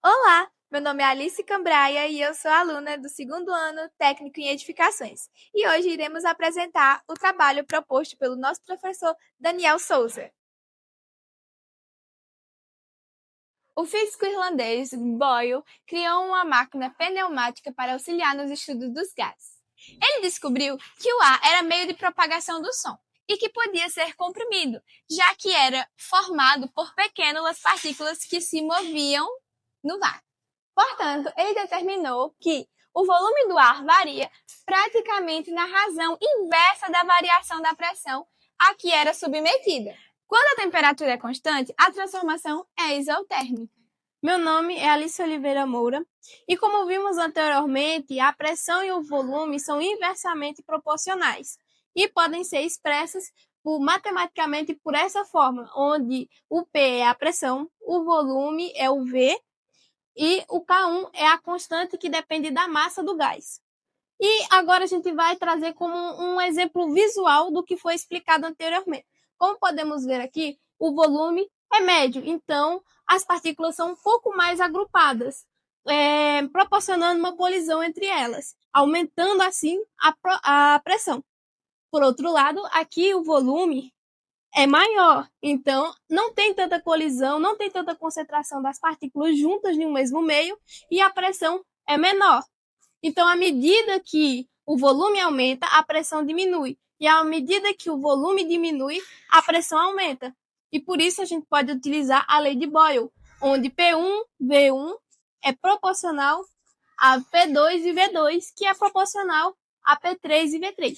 Olá, meu nome é Alice Cambraia e eu sou aluna do segundo ano técnico em edificações. E hoje iremos apresentar o trabalho proposto pelo nosso professor Daniel Souza. O físico irlandês Boyle criou uma máquina pneumática para auxiliar nos estudos dos gases. Ele descobriu que o ar era meio de propagação do som e que podia ser comprimido, já que era formado por pequenas partículas que se moviam no ar. Portanto, ele determinou que o volume do ar varia praticamente na razão inversa da variação da pressão a que era submetida. Quando a temperatura é constante, a transformação é isotérmica. Meu nome é Alice Oliveira Moura e, como vimos anteriormente, a pressão e o volume são inversamente proporcionais e podem ser expressas matematicamente por essa forma, onde o P é a pressão, o volume é o V e o K1 é a constante que depende da massa do gás. E agora a gente vai trazer como um exemplo visual do que foi explicado anteriormente. Como podemos ver aqui, o volume é médio, então as partículas são um pouco mais agrupadas, proporcionando uma colisão entre elas, aumentando assim a pressão. Por outro lado, aqui o volume é maior, então não tem tanta colisão, não tem tanta concentração das partículas juntas em um mesmo meio e a pressão é menor. Então, à medida que o volume aumenta, a pressão diminui. E à medida que o volume diminui, a pressão aumenta. E por isso a gente pode utilizar a lei de Boyle, onde P1, V1 é proporcional a P2 e V2, que é proporcional a P3 e V3.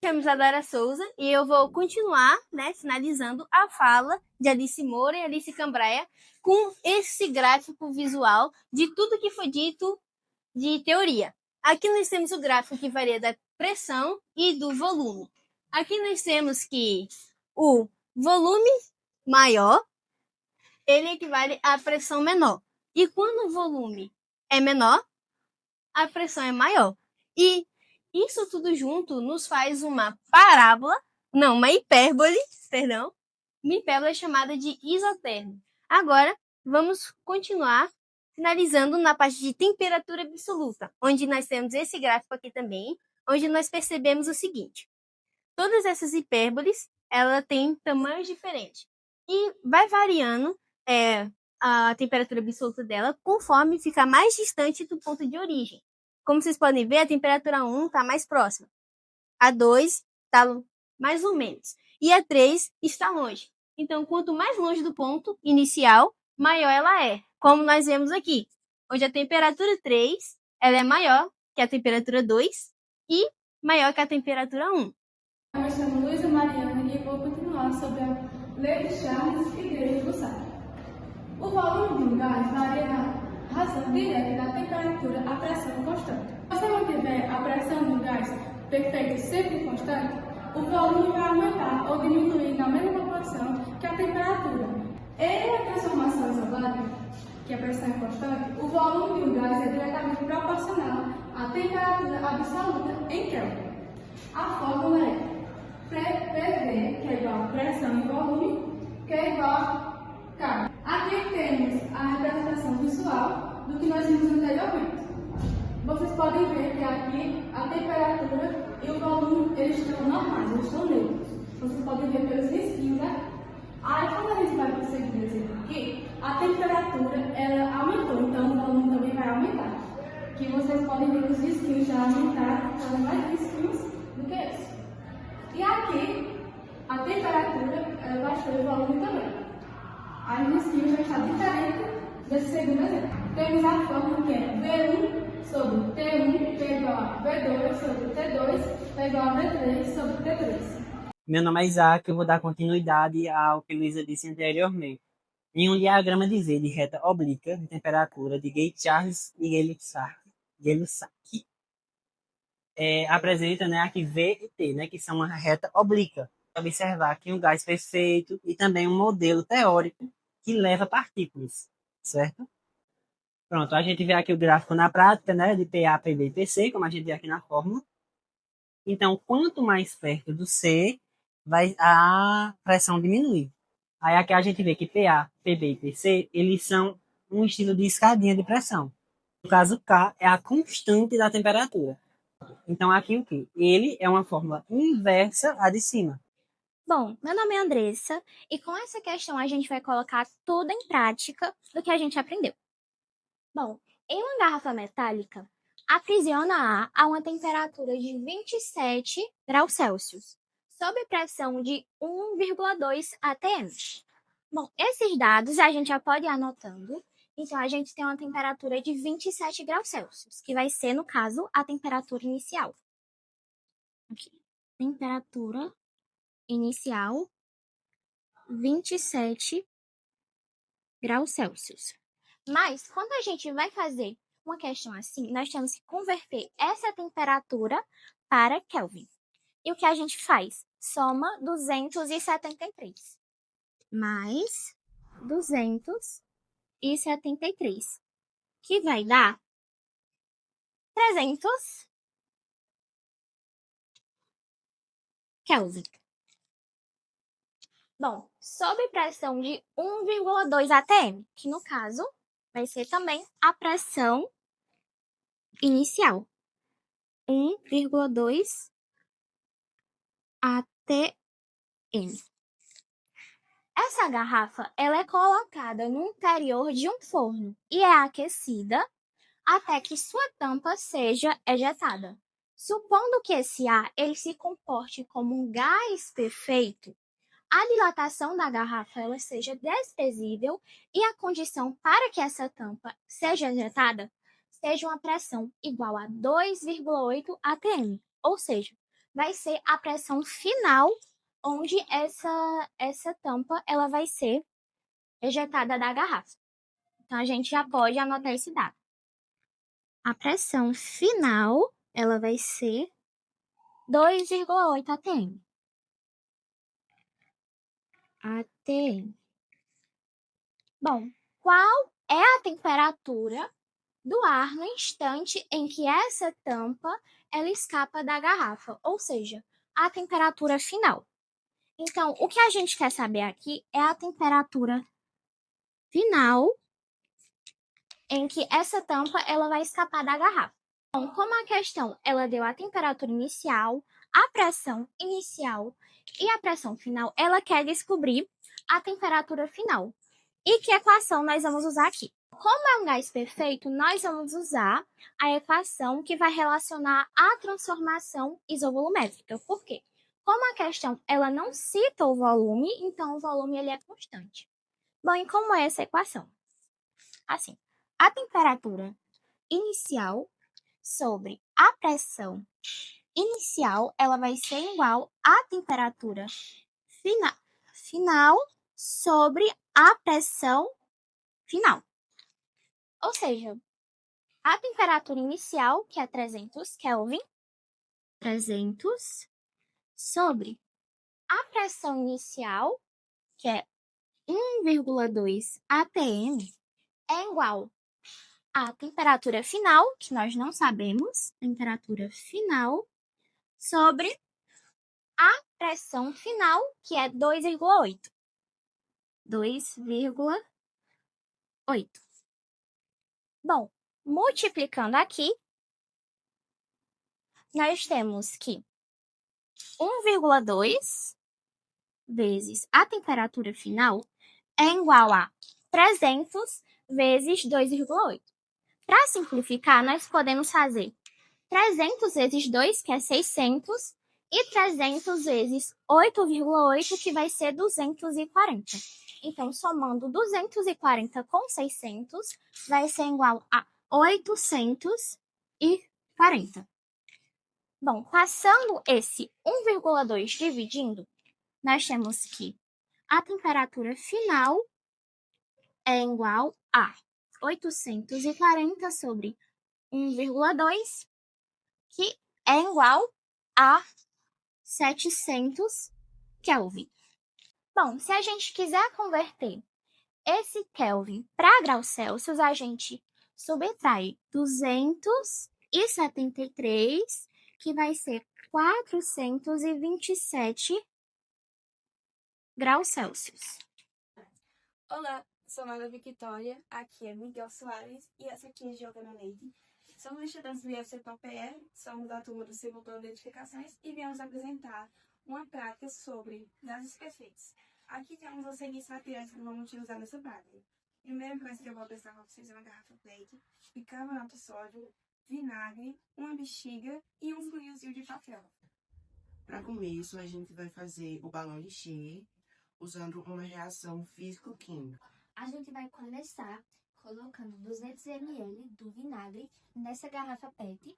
Chamo Adara Souza e eu vou continuar, finalizando a fala de Alice Moura e Alice Cambraia com esse gráfico visual de tudo que foi dito de teoria. Aqui nós temos o gráfico que varia da pressão e do volume. Aqui nós temos que o volume maior, ele equivale à pressão menor. E quando o volume é menor, a pressão é maior. E isso tudo junto nos faz uma hipérbole, uma hipérbole chamada de isotérmica. Agora, vamos continuar finalizando na parte de temperatura absoluta, onde nós temos esse gráfico aqui também, onde nós percebemos o seguinte. Todas essas hipérboles, ela tem tamanhos diferentes. E vai variando a temperatura absoluta dela conforme fica mais distante do ponto de origem. Como vocês podem ver, a temperatura 1 está mais próxima. A 2 está mais ou menos. E a 3 está longe. Então, quanto mais longe do ponto inicial, maior ela é. Como nós vemos aqui, onde a temperatura 3 ela é maior que a temperatura 2 e maior que a temperatura 1. Eu me chamo Luísa Mariana e vou continuar sobre a lei de Charles e Grey do Sá. O volume de um gás varia na razão direta da temperatura à pressão constante. Se você mantiver a pressão do gás perfeita sempre constante, o volume vai aumentar ou diminuir na mesma proporção que a temperatura. Em uma transformação isolática, que a pressão é constante, o volume de um gás é diretamente proporcional à temperatura absoluta em Kelvin. A fórmula é PV, que é igual a pressão e volume, que é igual a K. Aqui temos a representação visual do que nós vimos anteriormente. Vocês podem ver que aqui a temperatura e o volume eles estão normais, eles estão neutros. Vocês podem ver pelos risquinhos, né? Aí quando a gente vai prosseguir o exemplo aqui, a temperatura ela aumentou, então o volume também vai aumentar. Que vocês podem ver que os risquinhos já aumentaram, estão mais risquinhos do que esse. E aqui a temperatura ela baixou e o volume também. Aí o risquinho já está diferente desse segundo exemplo. Temos a fórmula que é V1 sobre T1, que é igual a V2 sobre T2, que é igual a V3 sobre T3. Meu nome é Isaac e eu vou dar continuidade ao que Luísa disse anteriormente. Em um diagrama de Z de reta oblíqua de temperatura de Gay-Charles e Gay-Lussac, apresenta, aqui V e T, que são uma reta oblíqua. Observar que um gás perfeito e também um modelo teórico que leva partículas, certo? Pronto, a gente vê aqui o gráfico na prática, de PA, PB e PC, como a gente vê aqui na fórmula. Então, quanto mais perto do C, a pressão diminuir. Aí aqui a gente vê que PA, PB e PC, eles são um estilo de escadinha de pressão. No caso, K é a constante da temperatura. Então, aqui o quê? Ele é uma fórmula inversa à de cima. Bom, meu nome é Andressa e com essa questão a gente vai colocar tudo em prática do que a gente aprendeu. Bom, em uma garrafa metálica, aprisiona ar a uma temperatura de 27 graus Celsius, sob pressão de 1,2 atm. Bom, esses dados a gente já pode ir anotando. Então, a gente tem uma temperatura de 27 graus Celsius, que vai ser, no caso, a temperatura inicial. Aqui. Temperatura inicial, 27 graus Celsius. Mas, quando a gente vai fazer uma questão assim, nós temos que converter essa temperatura para Kelvin. E o que a gente faz? Soma 273 mais 273, que vai dar 300 Kelvin. Bom, sob pressão de 1,2 atm, que no caso vai ser também a pressão inicial. 1,2 atm. Essa garrafa ela é colocada no interior de um forno e é aquecida até que sua tampa seja ejetada. Supondo que esse ar ele se comporte como um gás perfeito, a dilatação da garrafa ela seja desprezível e a condição para que essa tampa seja ejetada seja uma pressão igual a 2,8 atm, ou seja, vai ser a pressão final onde essa tampa ela vai ser ejetada da garrafa. Então, a gente já pode anotar esse dado. A pressão final ela vai ser 2,8 atm. atm. Bom, qual é a temperatura do ar no instante em que essa tampa ela escapa da garrafa? Ou seja, a temperatura final. Então, o que a gente quer saber aqui é a temperatura final em que essa tampa ela vai escapar da garrafa. Então, como a questão ela deu a temperatura inicial, a pressão inicial e a pressão final, ela quer descobrir a temperatura final. E que equação nós vamos usar aqui? Como é um gás perfeito, nós vamos usar a equação que vai relacionar a transformação isovolumétrica. Por quê? Como a questão ela não cita o volume, então o volume ele é constante. Bom, e como é essa equação? Assim, a temperatura inicial sobre a pressão inicial, ela vai ser igual à temperatura final sobre a pressão final. Ou seja, a temperatura inicial, que é 300 Kelvin, 300 sobre a pressão inicial, que é 1,2 atm, é igual à temperatura final, que nós não sabemos, temperatura final, sobre a pressão final, que é 2,8. 2,8. Bom, multiplicando aqui, nós temos que 1,2 vezes a temperatura final é igual a 300 vezes 2,8. Para simplificar, nós podemos fazer 300 vezes 2, que é 600, e 300 vezes 8,8, que vai ser 240. Então, somando 240 com 600, vai ser igual a 840. Bom, passando esse 1,2 dividindo, nós temos que a temperatura final é igual a 840 sobre 1,2, que é igual a 700 Kelvin. Bom, se a gente quiser converter esse Kelvin para graus Celsius, a gente subtrai 273, que vai ser 427 graus Celsius. Olá, Sou Nada Victoria, aqui é Miguel Soares e essa aqui é Giovana Leite. Somos estudantes do IFCPE, somos da turma do segundo plano de edificações e viemos apresentar uma prática sobre gases perfeitos. Aqui temos os seguintes materiais que vamos utilizar nessa prática. Primeira coisa que eu vou apresentar para vocês é uma garrafa PET, bicarbonato de sódio, vinagre, uma bexiga e um funilzinho de papel. Para começo, a gente vai fazer o balão encher usando uma reação físico-química. A gente vai começar colocando 200 ml do vinagre nessa garrafa PET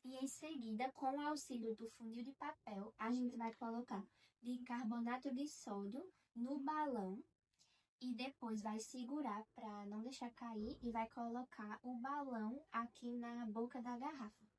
e em seguida, com o auxílio do funil de papel, a gente vai colocar bicarbonato de sódio no balão e depois vai segurar para não deixar cair e vai colocar o balão aqui na boca da garrafa.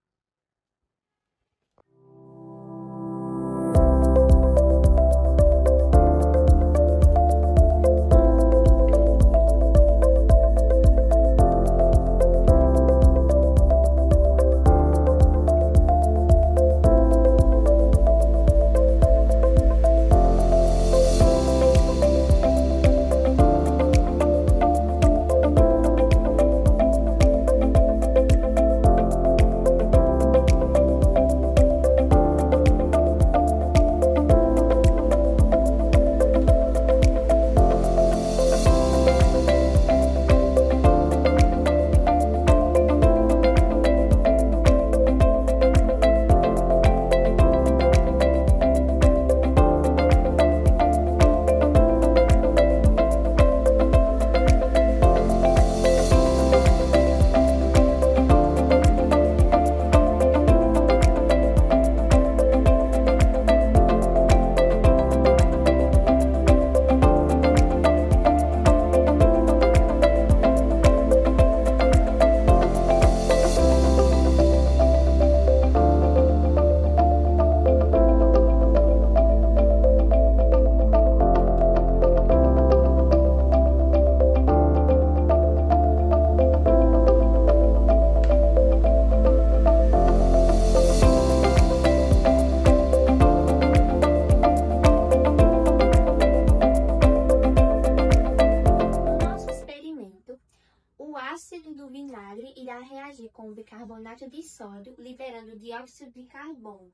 O ácido do vinagre irá reagir com o bicarbonato de sódio, liberando dióxido de carbono.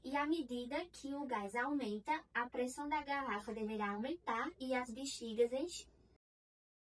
E à medida que o gás aumenta, a pressão da garrafa deverá aumentar e as bexigas encher.